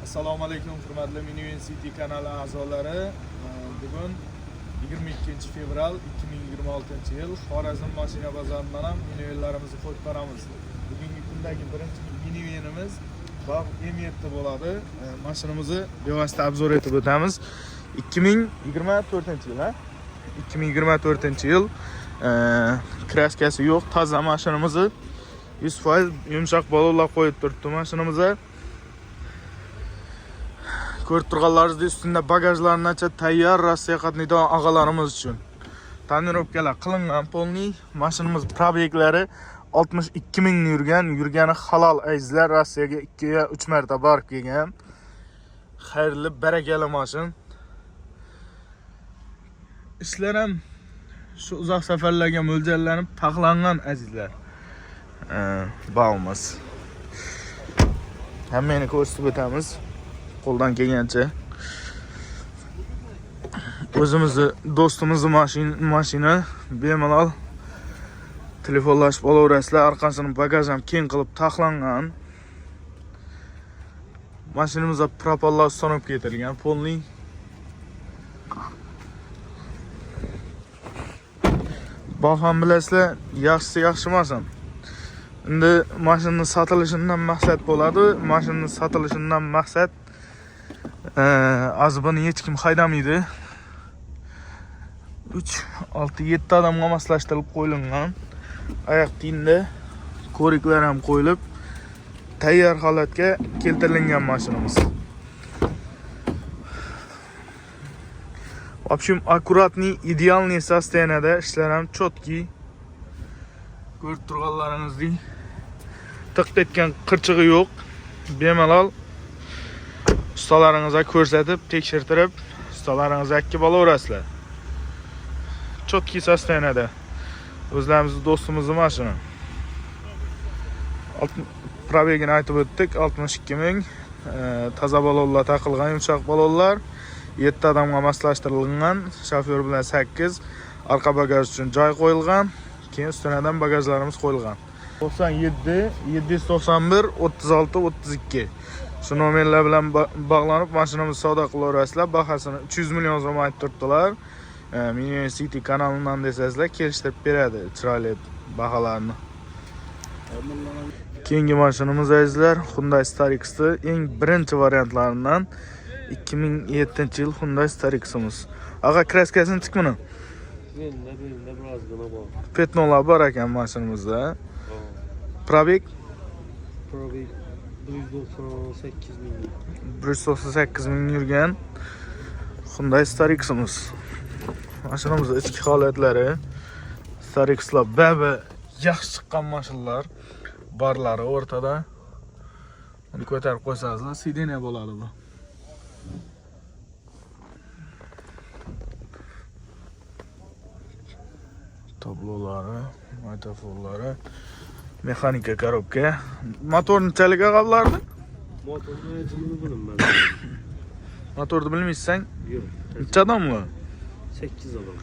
Assalomu alaykum hurmatli Minivan City kanali a'zolari. Bugun 22 fevral 2026-yil Xorazm mashina bozoridan ham minivanlarimizni qo'yib beramiz. Bugungi kundagi birinchi minivanimiz Bog' M7 bo'ladi. Mashinamizni bevosita obzor etib o'tamiz. 2024-yil, ha? 2024-yil. Kraskasi yo'q, toza mashinamizni 100% yumshoq balonlar qo'yib turibdi mashinamizga. Ko'rib turganlaringizdek ustunda bagajlargacha tayyor Rossiya qatnaydigan og'alarimiz uchun tonirovkalar qilingan polniy. Mashinamiz probeklari 62 ming yurgani halol azizlar. Rossiyaga 2-3 marta borib kelgan. Xayrli, barakali mashin. Ishlar ham shu uzoq safarlarga mo'ljallanib taxlangan azizlar. Bo'lmas. Hammani ko'rsatib o'tamiz. Qo'ldan kelgancha. O'zimizni do'stimizni mashina bemalol telefonlashib olaverasizlar. Orqasini bagaj ham keng qilib taxlangan. Mashinamizda propollar ustanib ketilgan, polniy. Baham bilasizlar, yaxshi emasam. Endi mashinaning sotilishidan maqsad bo'ladi. Mashinaning sotilishidan maqsad azbini hech kim haydamaydi. 3, 6, 7 odamga moslashtirib qo'yilgan. Oyoq kiyimda ko'riklar ham qo'yilib, tayyor holatga keltirilgan mashinamiz. В общем, аккуратный, идеальный состоянияda ishlar ham cho'tki. Ko'rib turganlaringizdek, tiq etgan qirchig'i yo'q. Bemalol ustalaringizga ko'rsatib, tekshirtirib, ustalaringizga akib olaverasizlar. Cho'tki sostoyaniyada. O'zlarimizning do'stimizning mashina. Probegini aytib o'tdik, 62 ming. Toza balonlar taqilgan, yumshoq balonlar. 7 odamga moslashtirilgan, shofyor bilan 8, orqa bagaj uchun joy qo'yilgan, keyin ustidan bagajlarimiz qo'yilgan. 97 791 36 32. Shu nomerlar bilan bog'lanib mashinamizni savdo qilaverasizlar. Bahosini 300 million so'm aytib turibdilar. Minivan City kanalidan desangizlar, kelishtirib beradi chiroyli baholarni. Keyingi mashinamiz azizlar, Hyundai Staryx'ning eng birinchi variantlaridan 2007-yil Hyundai Staryx'imiz. Ag'a kraskasini tikmini? Bunda birozgina bor. Petnolar bor ekan mashinamizda. Probeg 198 ming. 198 ming yurgan Hyundai Staryx'imiz. Mashinamizning ichki holatlari Staryx'lar baba yaxshi chiqqan mashinalar. Barlari o'rtada. Uni ko'tarib qo'ysangizlar, sideniya bo'ladi bu. Tablolari, matofonlari, mexanika korobka. Motor nechalik ag'ablardi? Motorni hajmini bilmayman. Motorni bilmaysan? Yo'q. Necha odamlar? 8 odam.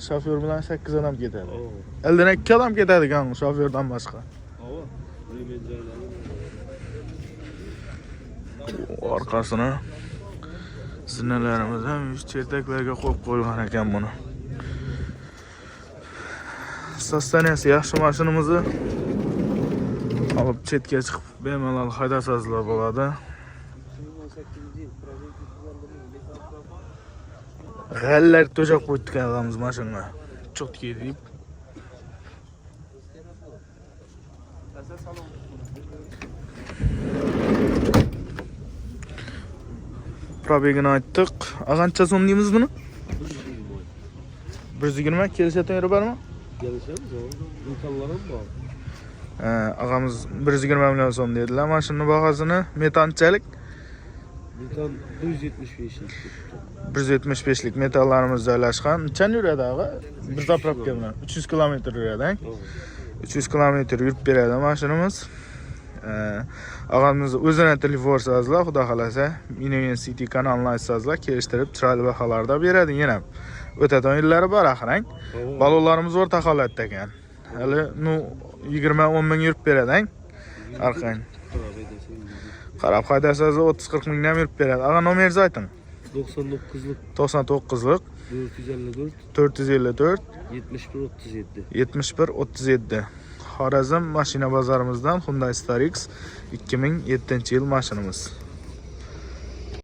Shofyor bilan 8 odam ketadi. Oo. Eldan 2 odam ketadigan shofyordan boshqa. Ava. Remen joylari. Orqasini zinalarimiz ham chetaklarga qo'yib qo'ygan ekan buni. Sostaniyasi yaxshi mashinamizni olib chetga chiqib bemalol haydasangizlar bo'ladi. G'allar to'shaq qo'ydik mashinaga. Cho'tki deb. Probegini aytdik. Qancha so'm deymiz buni? 120 kelishayotgan yeri bormi? Kelishamiz, metallar ham bor. Ag'amiz 120 million so'm dedilar. Mashina bahosini metanchalik? Metan 175 lik. 175lik metallarimiz joylashgan. Qancha yuradi ag'a? Bir zapravka bilan 300 kilometr yuradi. 300 kilometr yurib beradi mashinamiz. Ag'amiz o'zini telefon so'zlar, xudo xolasa, Minivan City kanalini aytsangizlar, kelishtirib chiroyli baholarda beradi yana. O'tadigan yillari bor axirang. Balonlarimiz o'rta holatda ekan. Hali 20-10 ming yurib beradi. Arqang. Qarab haydasaz 30-40 mingdan yurib beradi. Ağa nomeringizni ayting. 99'luk 99'lik 454 454 71 37. 71 37. Xorazm mashina bozorimizdan Hyundai Starex 2007-yil mashinamiz.